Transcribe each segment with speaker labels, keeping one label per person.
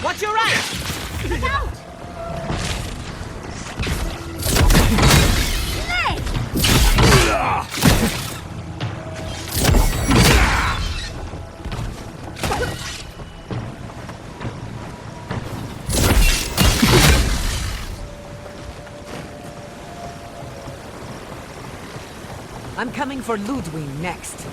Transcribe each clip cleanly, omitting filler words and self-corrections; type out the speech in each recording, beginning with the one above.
Speaker 1: Watch your right!
Speaker 2: Look out!
Speaker 1: I'm coming for Ludwig next.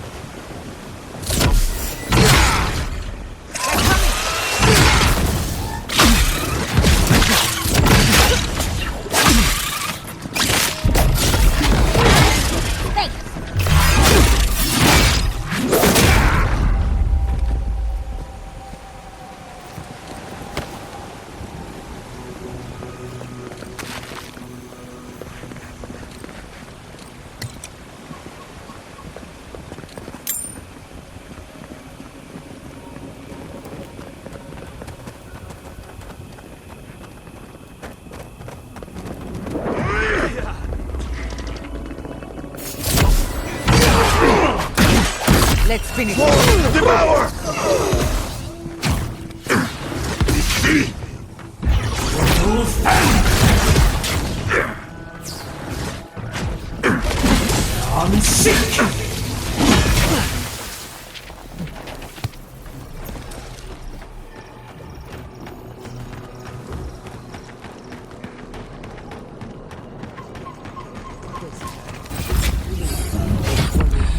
Speaker 1: Let's finish.
Speaker 3: Devour!
Speaker 4: I'm sick!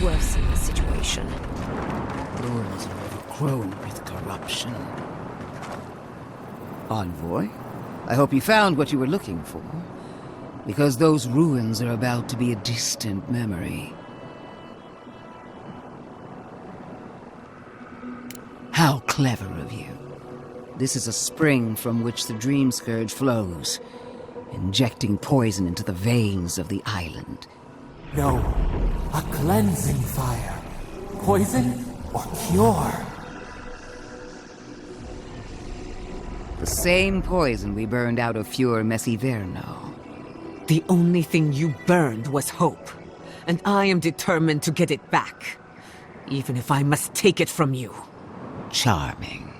Speaker 5: Worsen the situation. Ruins are overgrown with corruption. Envoy, I hope you found what you were looking for, because those ruins are about to be a distant memory. How clever of you. This is a spring from which the Dream Scourge flows, injecting poison into the veins of the island.
Speaker 4: No, a cleansing fire. Poison or cure?
Speaker 5: The same poison we burned out of Fure Messiverno.
Speaker 1: The only thing you burned was hope, and I am determined to get it back, even if I must take it from you.
Speaker 5: Charming.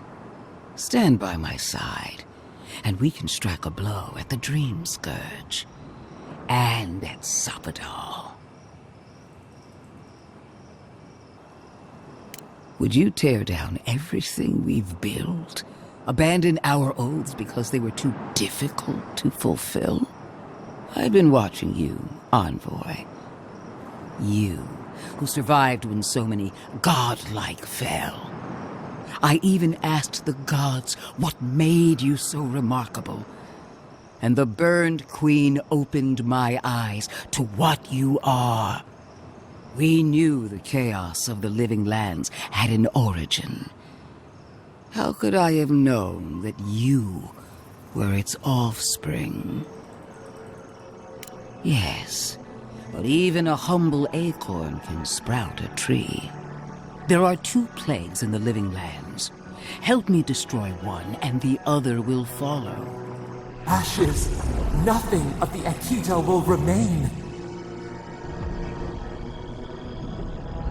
Speaker 5: Stand by my side, and we can strike a blow at the Dream Scourge. And at Sapadal. Would you tear down everything we've built? Abandon our oaths because they were too difficult to fulfill? I've been watching you, Envoy. You, who survived when so many godlike fell. I even asked the gods what made you so remarkable. And the burned queen opened my eyes to what you are. We knew the chaos of the living lands had an origin. How could I have known that you were its offspring? Yes, but even a humble acorn can sprout a tree. There are 2 plagues in the living lands. Help me destroy one, and the other will follow.
Speaker 4: Ashes. Nothing of the Akita will remain.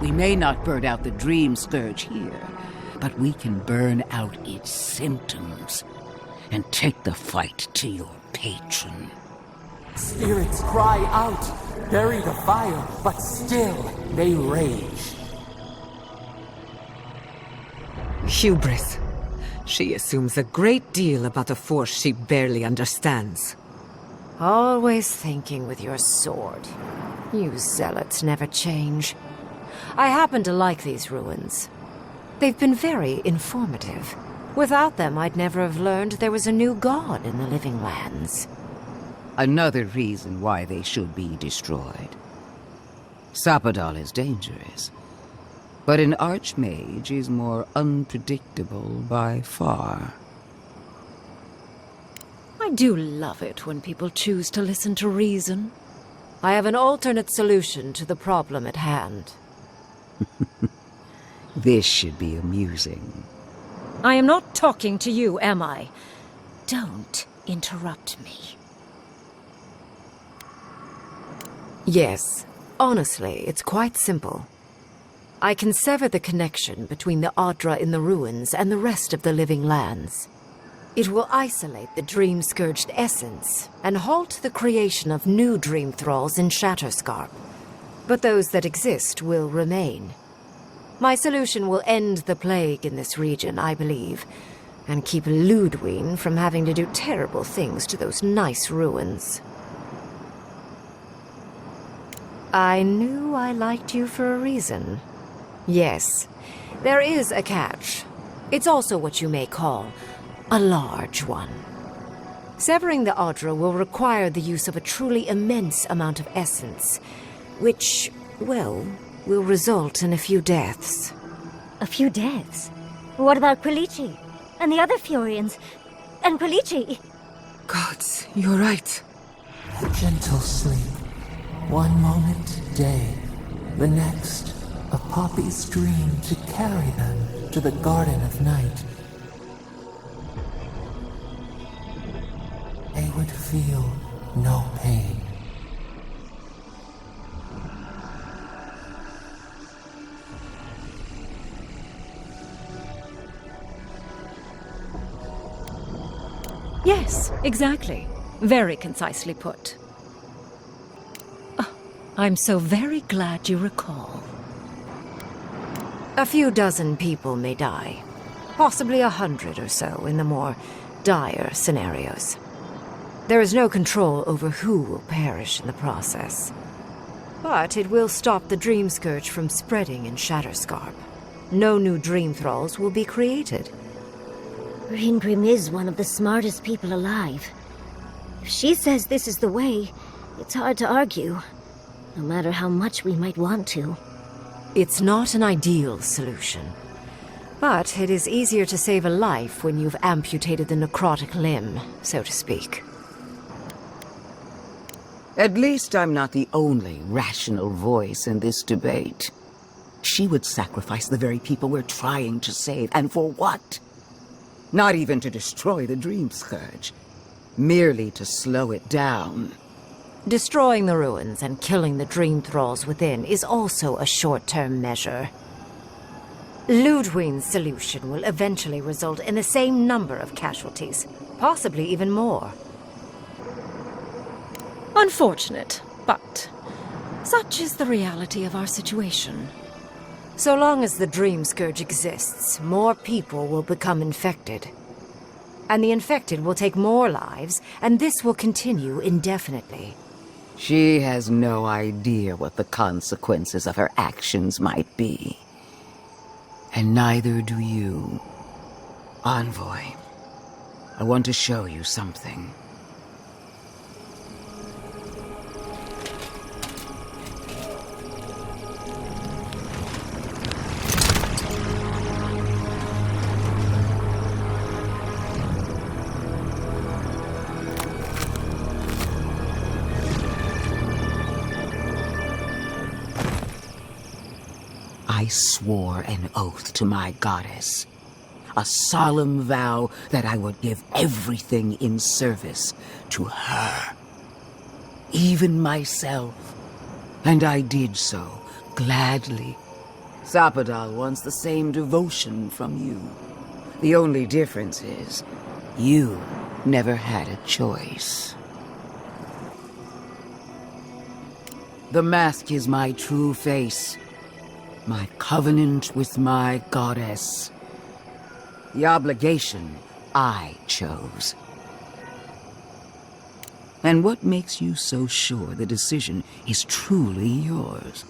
Speaker 5: We may not burn out the Dream Scourge here, but we can burn out its symptoms and take the fight to your patron.
Speaker 4: Spirits cry out, bury the fire, but still they rage.
Speaker 1: Hubris. She assumes a great deal about a force she barely understands.
Speaker 2: Always thinking with your sword. You zealots never change. I happen to like these ruins. They've been very informative. Without them, I'd never have learned there was a new god in the living lands.
Speaker 5: Another reason why they should be destroyed. Sapadal is dangerous, but an archmage is more unpredictable by far.
Speaker 2: I do love it when people choose to listen to reason. I have an alternate solution to the problem at hand.
Speaker 5: This should be amusing.
Speaker 2: I am not talking to you, am I? Don't interrupt me. Yes, honestly, it's quite simple. I can sever the connection between the Adra in the ruins and the rest of the living lands. It will isolate the dream-scourged essence and halt the creation of new dream thralls in Shatterscarp. But those that exist will remain. My solution will end the plague in this region, I believe, and keep Ludwig from having to do terrible things to those nice ruins. I knew I liked you for a reason. Yes, there is a catch. It's also what you may call a large one. Severing the Audra will require the use of a truly immense amount of essence, which, well, will result in a few deaths.
Speaker 3: A few deaths? What about Quilichi? And the other Furians? And Quilichi?
Speaker 1: Gods, you're right.
Speaker 4: A gentle sleep. One moment day, the next, a poppy's dream to carry them to the Garden of Night. They would feel no pain.
Speaker 6: Yes, exactly. Very concisely put. I'm so very glad you recall.
Speaker 2: A few dozen people may die. Possibly 100 or so in the more dire scenarios. There is no control over who will perish in the process. But it will stop the Dream Scourge from spreading in Shatterscarp. No new Dream Thralls will be created.
Speaker 3: Ringrim is one of the smartest people alive. If she says this is the way, it's hard to argue, no matter how much we might want to.
Speaker 2: It's not an ideal solution. But it is easier to save a life when you've amputated the necrotic limb, so to speak.
Speaker 5: At least I'm not the only rational voice in this debate. She would sacrifice the very people we're trying to save, and for what? Not even to destroy the Dream Scourge. Merely to slow it down.
Speaker 2: Destroying the ruins and killing the Dream Thralls within is also a short-term measure. Ludwig's solution will eventually result in the same number of casualties, possibly even more.
Speaker 6: Unfortunate, but such is the reality of our situation.
Speaker 2: So long as the Dream Scourge exists, more people will become infected. And the infected will take more lives, and this will continue indefinitely.
Speaker 5: She has no idea what the consequences of her actions might be. And neither do you. Envoy, I want to show you something. I swore an oath to my goddess. A solemn vow that I would give everything in service to her. Even myself. And I did so, gladly. Sapadal wants the same devotion from you. The only difference is, you never had a choice. The mask is my true face. My covenant with my goddess. The obligation I chose. And what makes you so sure the decision is truly yours?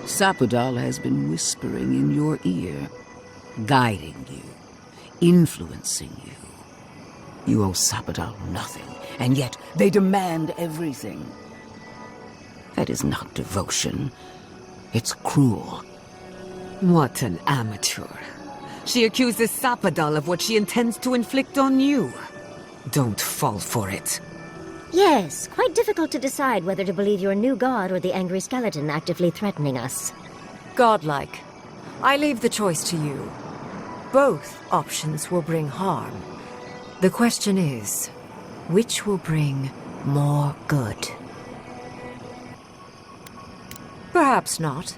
Speaker 5: Sapadal has been whispering in your ear, guiding you, influencing you. You owe Sapadal nothing, and yet they demand everything. That is not devotion. It's cruel.
Speaker 1: What an amateur. She accuses Sapadal of what she intends to inflict on you. Don't fall for it.
Speaker 3: Yes, quite difficult to decide whether to believe your new god or the angry skeleton actively threatening us.
Speaker 2: Godlike. I leave the choice to you. Both options will bring harm. The question is, which will bring more good? Perhaps not.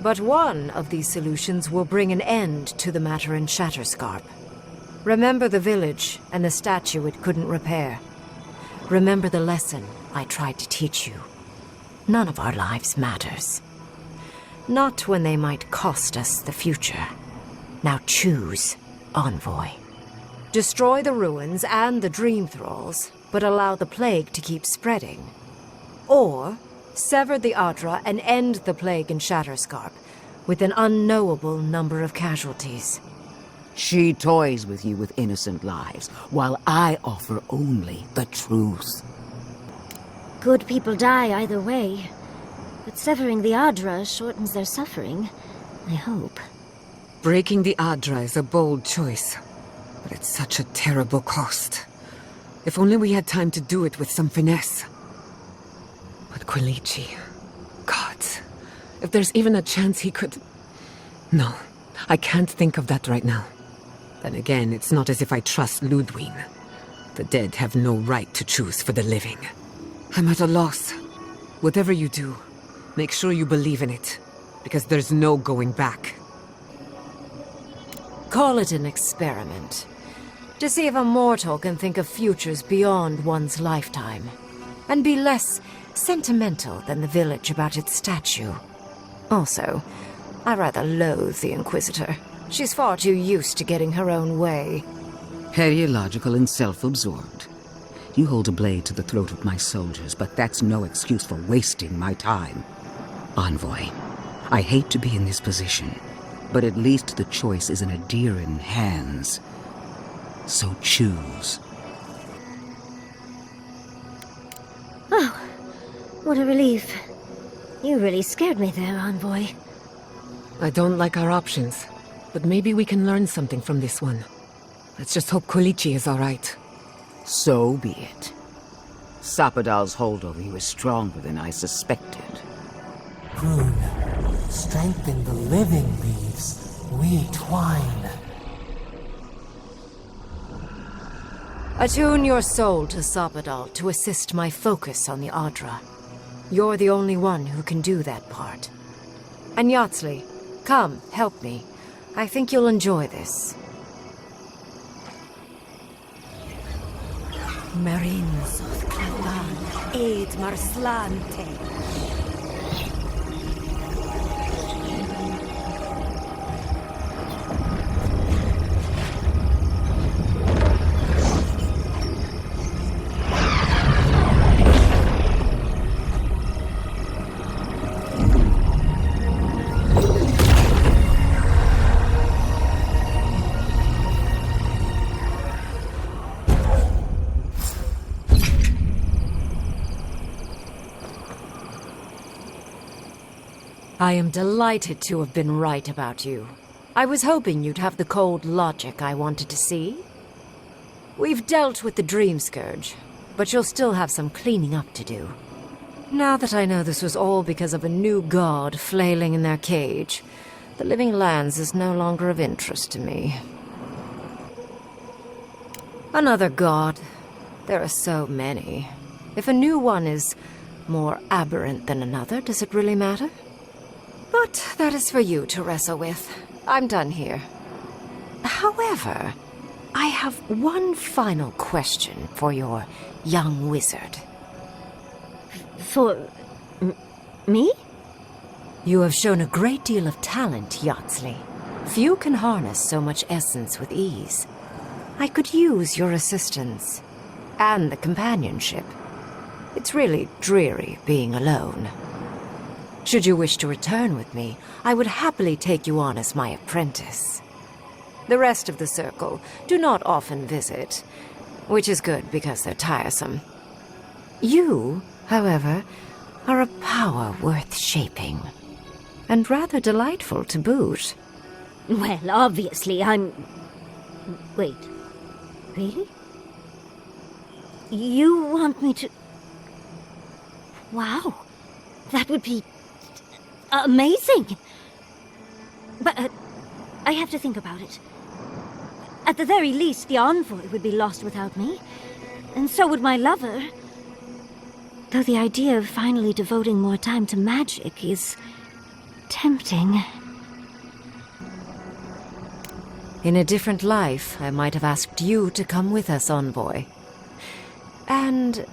Speaker 2: But one of these solutions will bring an end to the matter in Shatterscarp. Remember the village and the statue it couldn't repair. Remember the lesson I tried to teach you. None of our lives matters. Not when they might cost us the future. Now choose, Envoy. Destroy the ruins and the Dream Thralls, but allow the plague to keep spreading. Or sever the Adra and end the plague in Shatterscarp, with an unknowable number of casualties.
Speaker 5: She toys with you with innocent lives, while I offer only the truth.
Speaker 3: Good people die either way. But severing the Adra shortens their suffering, I hope.
Speaker 1: Breaking the Adra is a bold choice, but it's such a terrible cost. If only we had time to do it with some finesse. But Quilici... Gods. If there's even a chance he could... No, I can't think of that right now. Then again, it's not as if I trust Ludwig. The dead have no right to choose for the living. I'm at a loss. Whatever you do, make sure you believe in it, because there's no going back.
Speaker 2: Call it an experiment. To see if a mortal can think of futures beyond one's lifetime. And be less sentimental than the village about its statue. Also, I rather loathe the Inquisitor. She's far too used to getting her own way.
Speaker 5: Ideological and self-absorbed. You hold a blade to the throat of my soldiers, but that's no excuse for wasting my time. Envoy, I hate to be in this position, but at least the choice is in Adiran hands. So choose.
Speaker 3: Oh, what a relief. You really scared me there, Envoy.
Speaker 1: I don't like our options, but maybe we can learn something from this one. Let's just hope Quilici is all right.
Speaker 5: So be it. Sapadal's hold over you is stronger than I suspected.
Speaker 4: Prune, strengthen the living leaves. We twine.
Speaker 2: Attune your soul to Sapadal to assist my focus on the Adra. You're the only one who can do that part. And Yatsley, come, help me. I think you'll enjoy this.
Speaker 7: Marins of Clavan, Aid Marslante.
Speaker 2: I am delighted to have been right about you. I was hoping you'd have the cold logic I wanted to see. We've dealt with the Dream Scourge, but you'll still have some cleaning up to do. Now that I know this was all because of a new god flailing in their cage, the Living Lands is no longer of interest to me. Another god. There are so many. If a new one is more aberrant than another, does it really matter? But that is for you to wrestle with. I'm done here. However, I have one final question for your young wizard.
Speaker 3: For... me?
Speaker 2: You have shown a great deal of talent, Yatsley. Few can harness so much essence with ease. I could use your assistance. And the companionship. It's really dreary being alone. Should you wish to return with me, I would happily take you on as my apprentice. The rest of the circle do not often visit, which is good because they're tiresome. You, however, are a power worth shaping, and rather delightful to boot.
Speaker 3: Well, obviously, I'm... Wait. Really? You want me to... Wow. That would be... amazing! But I have to think about it. At the very least, the Envoy would be lost without me. And so would my lover. Though the idea of finally devoting more time to magic is... tempting.
Speaker 2: In a different life, I might have asked you to come with us, Envoy. And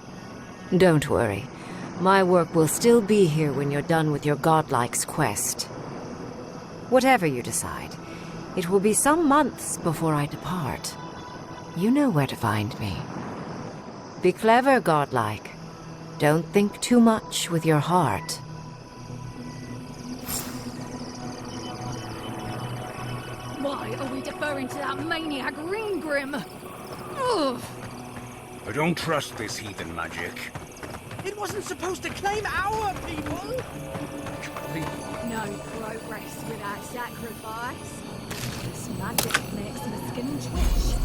Speaker 2: don't worry, my work will still be here when you're done with your godlike's quest. Whatever you decide, it will be some months before I depart. You know where to find me. Be clever, godlike. Don't think too much with your heart.
Speaker 8: Why are we deferring to that maniac Ringgrim? Ugh.
Speaker 9: I don't trust this heathen magic.
Speaker 10: It wasn't supposed to claim our people!
Speaker 8: No progress without sacrifice. This magic makes my skin twitch.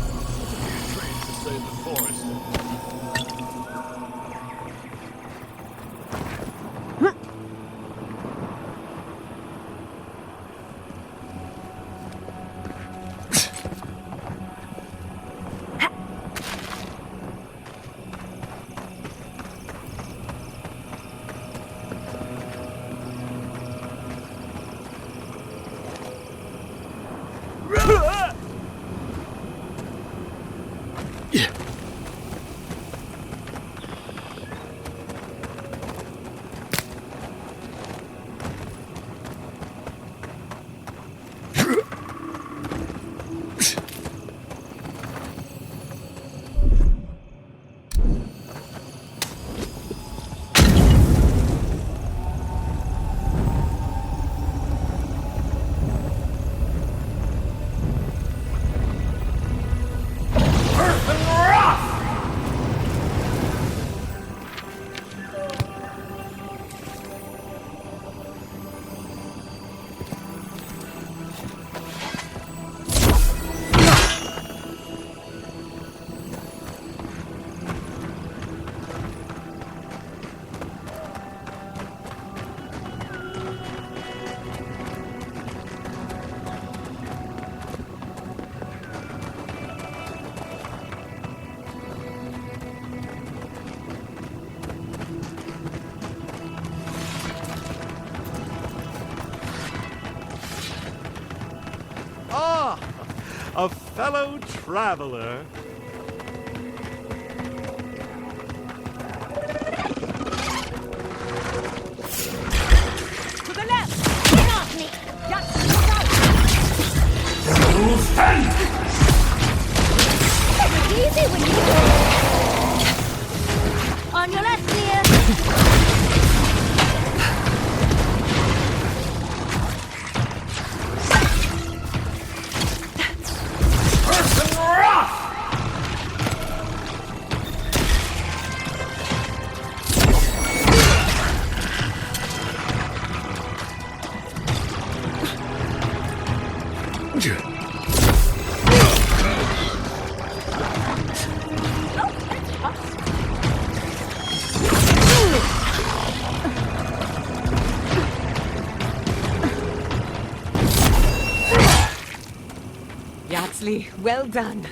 Speaker 11: Trying to save the forest. A fellow traveler.
Speaker 8: To the left! Get off me! That's right!
Speaker 3: Easy when you do it. On your left, dear.
Speaker 1: Yaxley, well done.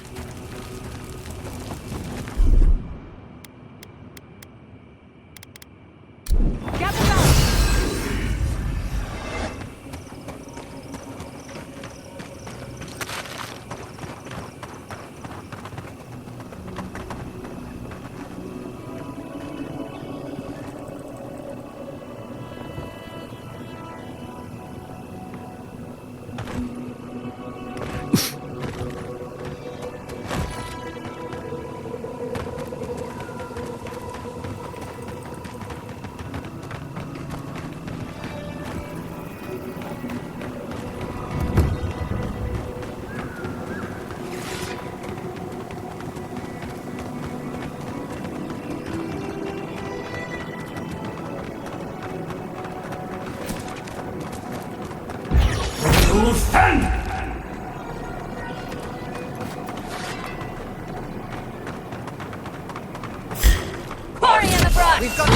Speaker 3: We've got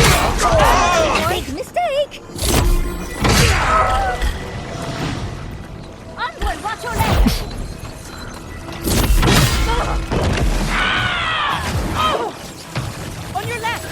Speaker 3: big mistake. Envoy, watch your left.
Speaker 8: On your left!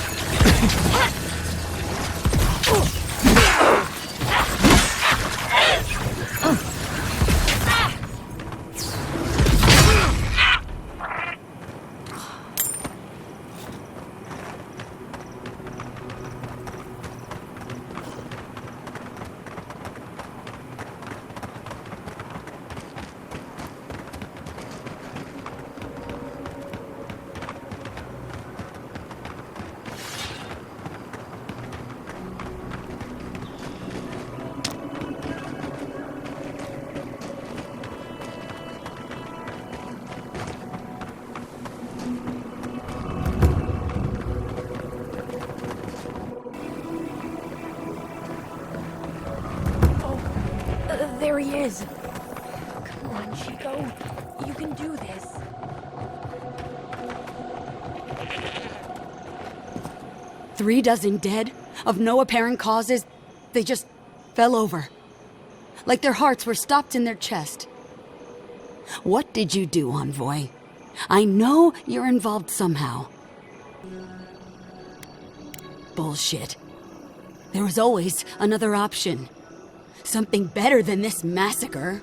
Speaker 8: There he is! Come on, Chico. You can do this.
Speaker 7: Three dozen dead, of no apparent causes. They just fell over. Like their hearts were stopped in their chest. What did you do, Envoy? I know you're involved somehow. Bullshit. There was always another option. Something better than this massacre.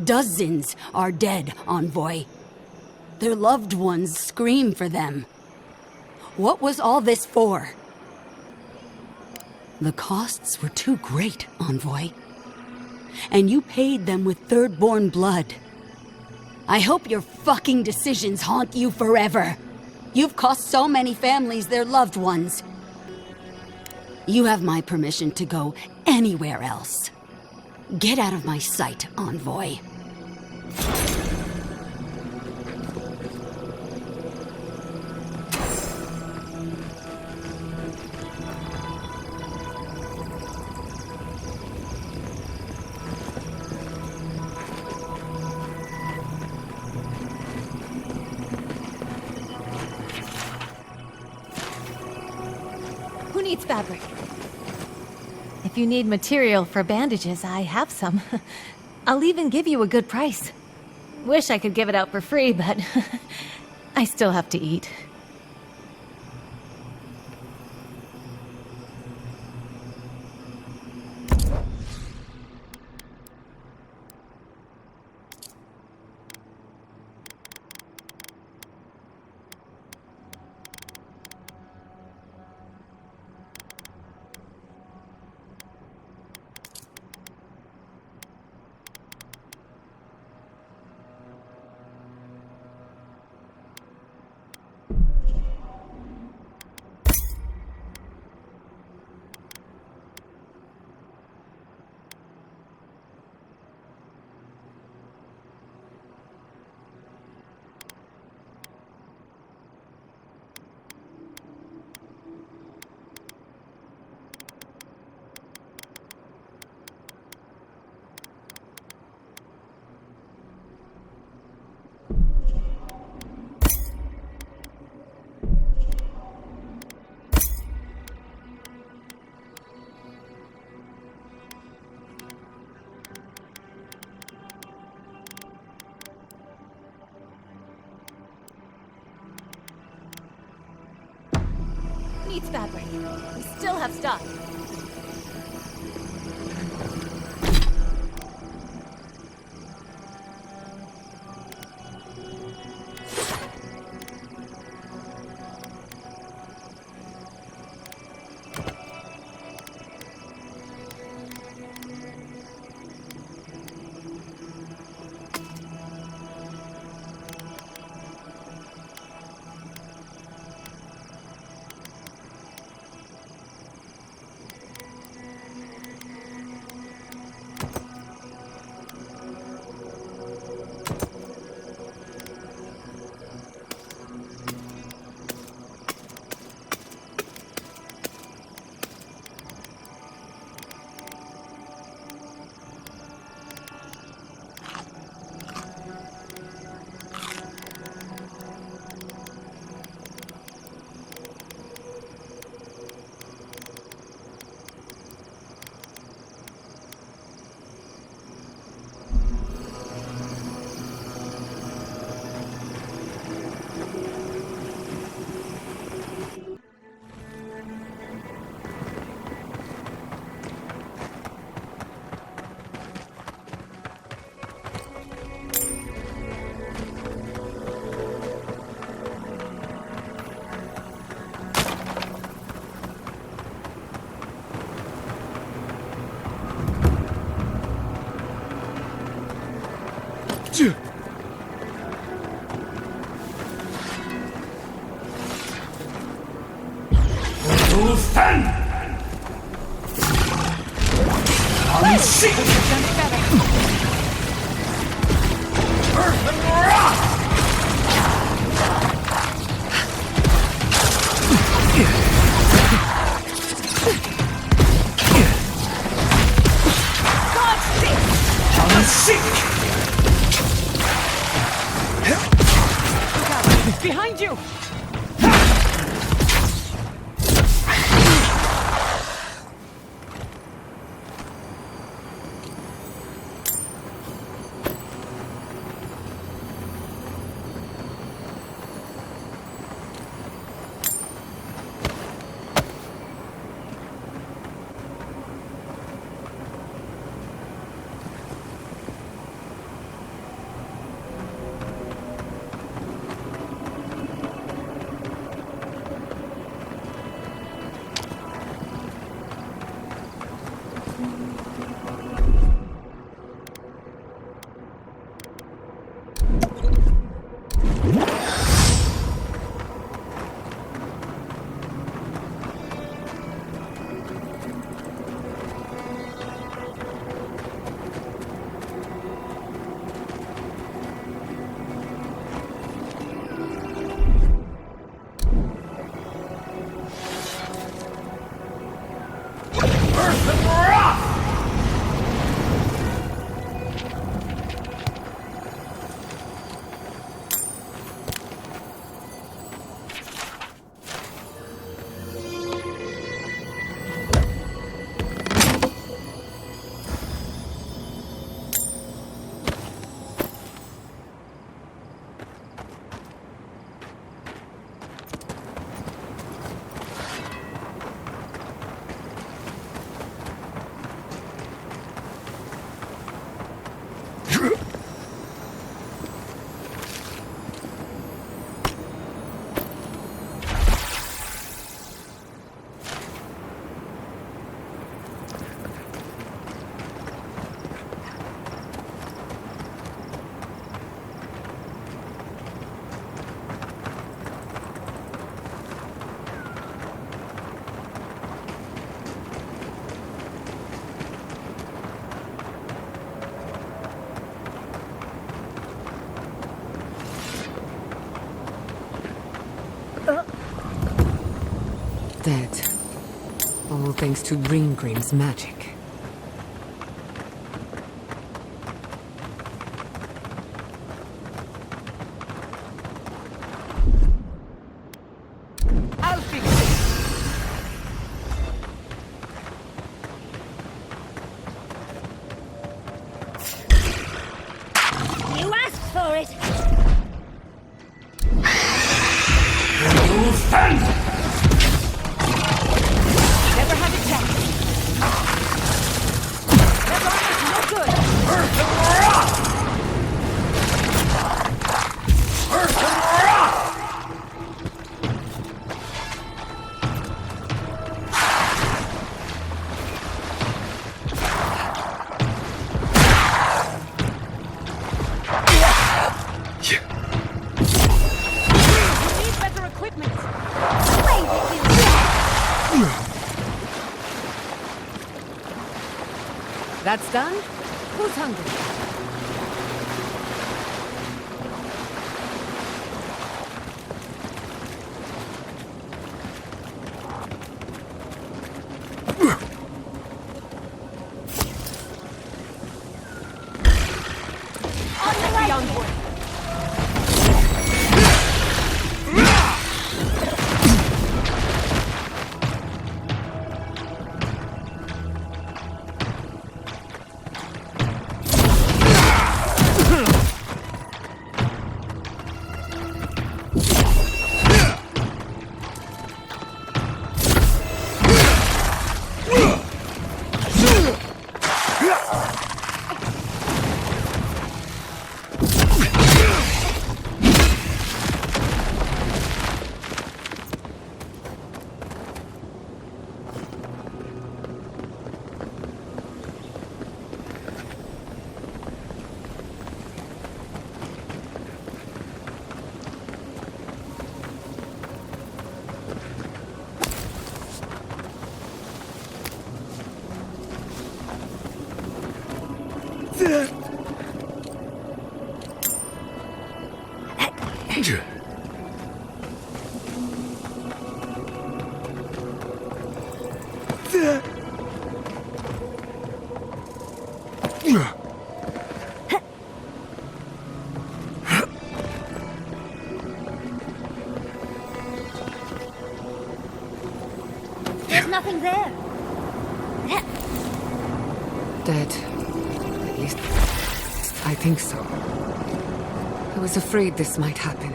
Speaker 7: Dozens are dead, Envoy. Their loved ones scream for them. What was all this for? The costs were too great, Envoy. And you paid them with third-born blood. I hope your fucking decisions haunt you forever. You've cost so many families their loved ones. You have my permission to go anywhere else. Get out of my sight, Envoy.
Speaker 12: Who needs fabric? If you need material for bandages, I have some. I'll even give you a good price. Wish I could give it out for free, but I still have to eat. Needs fabric. We still have stock.
Speaker 8: God,
Speaker 1: Behind you! Dead. All thanks to Grim's magic. I'll fix it!
Speaker 3: You asked for it!
Speaker 9: You stand!
Speaker 1: Never had a chance. That armor's no good.
Speaker 9: Earth and rock! Earth and rock!
Speaker 1: You need better equipment. That's done? Who's hungry?
Speaker 3: There's nothing there.
Speaker 1: Dead. At least, I think so. I was afraid this might happen.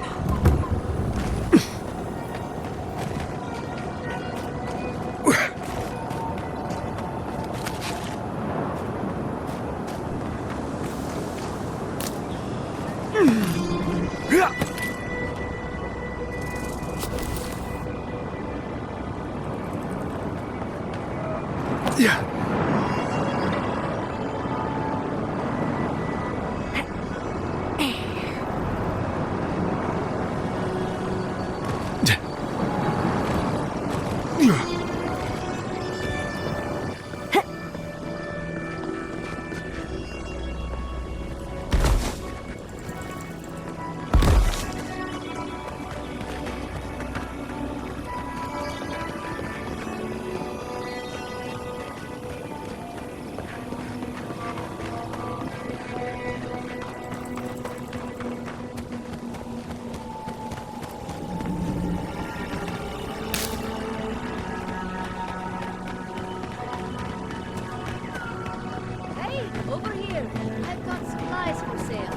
Speaker 13: Over here. I've got supplies for sale.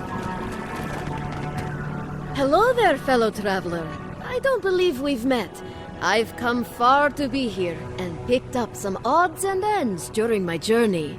Speaker 13: Hello there, fellow traveler. I don't believe we've met. I've come far to be here and picked up some odds and ends during my journey.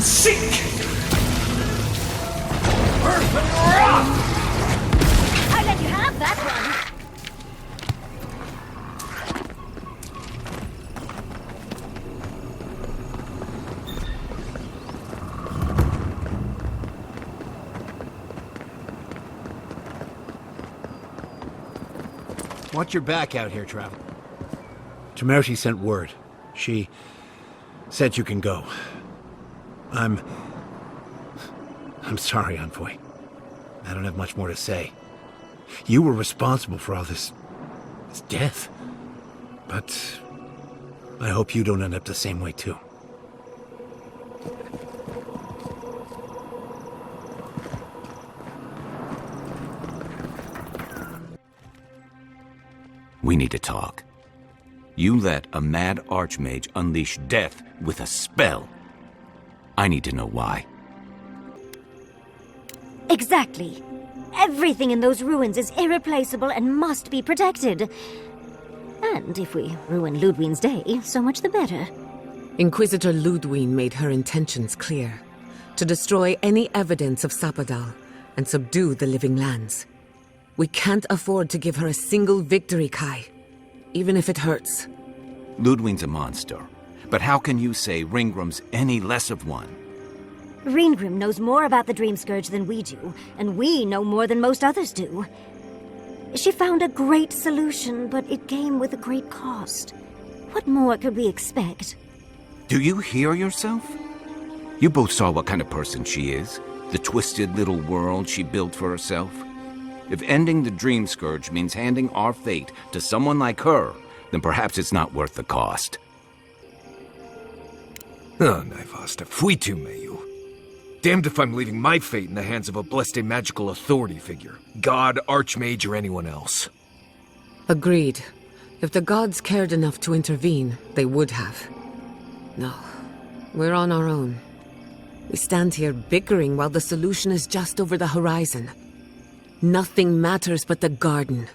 Speaker 9: Seek! Earth and rock!
Speaker 3: I let you have that one!
Speaker 10: Watch your back out here, traveler. Temerity sent word. She said you can go. I'm sorry, Envoy. I don't have much more to say. You were responsible for all this death. But I hope you don't end up the same way, too.
Speaker 14: We need to talk. You let a mad archmage unleash death with a spell. I need to know why.
Speaker 3: Exactly. Everything in those ruins is irreplaceable and must be protected. And if we ruin Ludwig's day, so much the better.
Speaker 1: Inquisitor Ludwig made her intentions clear. To destroy any evidence of Sapadal and subdue the living lands. We can't afford to give her a single victory, Kai. Even if it hurts.
Speaker 14: Ludwig's a monster. But how can you say Ringgrim's any less of one?
Speaker 3: Ringgrim knows more about the Dream Scourge than we do, and we know more than most others do. She found a great solution, but it came with a great cost. What more could we expect?
Speaker 14: Do you hear yourself? You both saw what kind of person she is. The twisted little world she built for herself. If ending the Dream Scourge means handing our fate to someone like her, then perhaps it's not worth the cost.
Speaker 15: Oh, Naivasta, fuitu me you. Damned if I'm leaving my fate in the hands of a blessed magical authority figure. God, Archmage, or anyone else.
Speaker 1: Agreed. If the gods cared enough to intervene, they would have. No, we're on our own. We stand here bickering while the solution is just over the horizon. Nothing matters but the garden.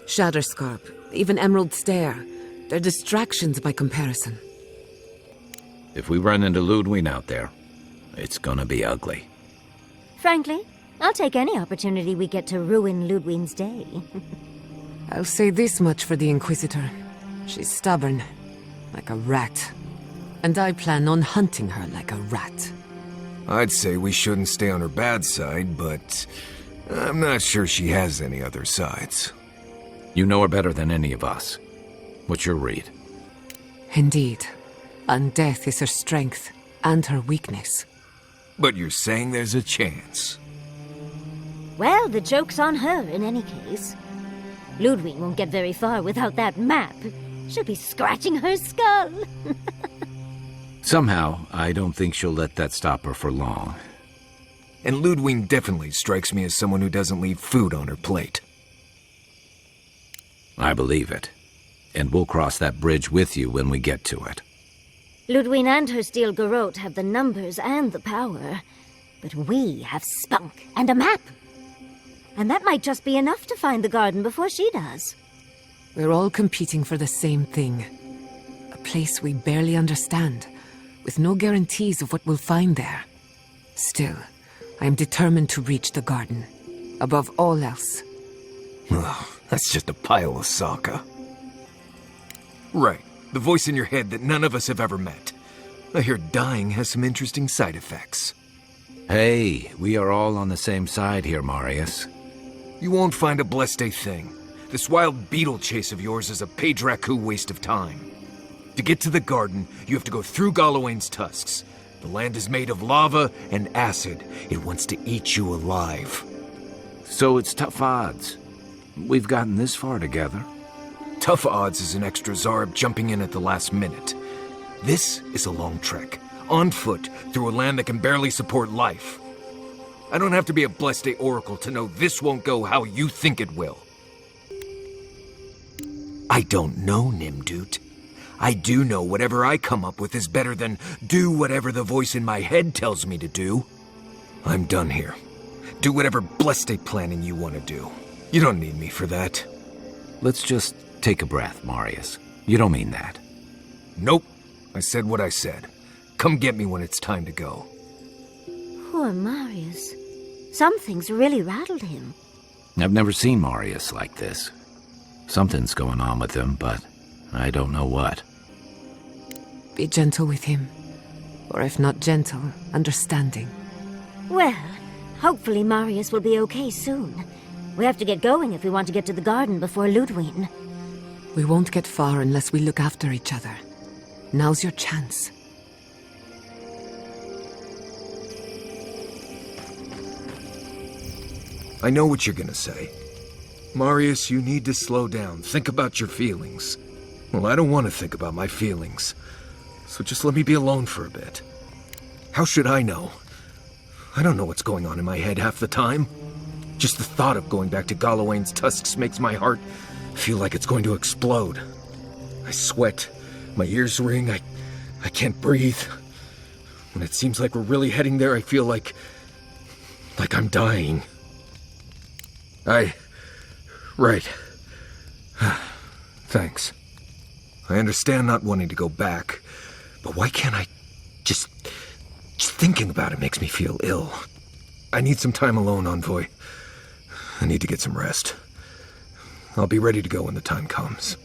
Speaker 1: Shatterscarp, even Emerald Stair. They're distractions by comparison.
Speaker 14: If we run into Ludwig out there, it's gonna be ugly.
Speaker 3: Frankly, I'll take any opportunity we get to ruin Ludwig's day.
Speaker 1: I'll say this much for the Inquisitor. She's stubborn, like a rat. And I plan on hunting her like a rat.
Speaker 15: I'd say we shouldn't stay on her bad side, but I'm not sure she has any other sides.
Speaker 14: You know her better than any of us. What's your read?
Speaker 1: Indeed. And death is her strength and her weakness.
Speaker 15: But you're saying there's a chance?
Speaker 3: Well, the joke's on her in any case. Ludwig won't get very far without that map. She'll be scratching her skull.
Speaker 14: Somehow, I don't think she'll let that stop her for long.
Speaker 15: And Ludwig definitely strikes me as someone who doesn't leave food on her plate.
Speaker 14: I believe it. And we'll cross that bridge with you when we get to it.
Speaker 3: Ludwig and her steel garrote have the numbers and the power. But we have spunk and a map. And that might just be enough to find the garden before she does.
Speaker 1: We're all competing for the same thing. A place we barely understand, with no guarantees of what we'll find there. Still, I am determined to reach the garden, above all else.
Speaker 15: Ugh, that's just a pile of Sokka. Right, the voice in your head that none of us have ever met. I hear dying has some interesting side effects.
Speaker 14: Hey, we are all on the same side here, Marius.
Speaker 15: You won't find a Bleste thing. This wild beetle chase of yours is a Padraku waste of time. To get to the garden, you have to go through Galawain's tusks. The land is made of lava and acid. It wants to eat you alive.
Speaker 14: So it's tough odds. We've gotten this far together.
Speaker 15: Tough odds is an extra Zarb jumping in at the last minute. This is a long trek, on foot, through a land that can barely support life. I don't have to be a Bleste oracle to know this won't go how you think it will. I don't know, Nimdut. I do know whatever I come up with is better than do whatever the voice in my head tells me to do. I'm done here. Do whatever Bleste planning you want to do. You don't need me for that.
Speaker 14: Let's just take a breath, Marius. You don't mean that.
Speaker 15: Nope. I said what I said. Come get me when it's time to go.
Speaker 3: Poor Marius. Something's really rattled him.
Speaker 14: I've never seen Marius like this. Something's going on with him, but I don't know what.
Speaker 1: Be gentle with him. Or if not gentle, understanding.
Speaker 3: Well, hopefully Marius will be okay soon. We have to get going if we want to get to the garden before Ludwig.
Speaker 1: We won't get far unless we look after each other. Now's your chance.
Speaker 15: I know what you're gonna say. Marius, you need to slow down. Think about your feelings. Well, I don't want to think about my feelings. So just let me be alone for a bit. How should I know? I don't know what's going on in my head half the time. Just the thought of going back to Galawain's tusks makes my heart feel like it's going to explode. I sweat. My ears ring. I can't breathe. When it seems like we're really heading there, I feel like I'm dying. Right. Thanks. I understand not wanting to go back, but why can't I just thinking about it makes me feel ill. I need some time alone, Envoy. I need to get some rest. I'll be ready to go when the time comes.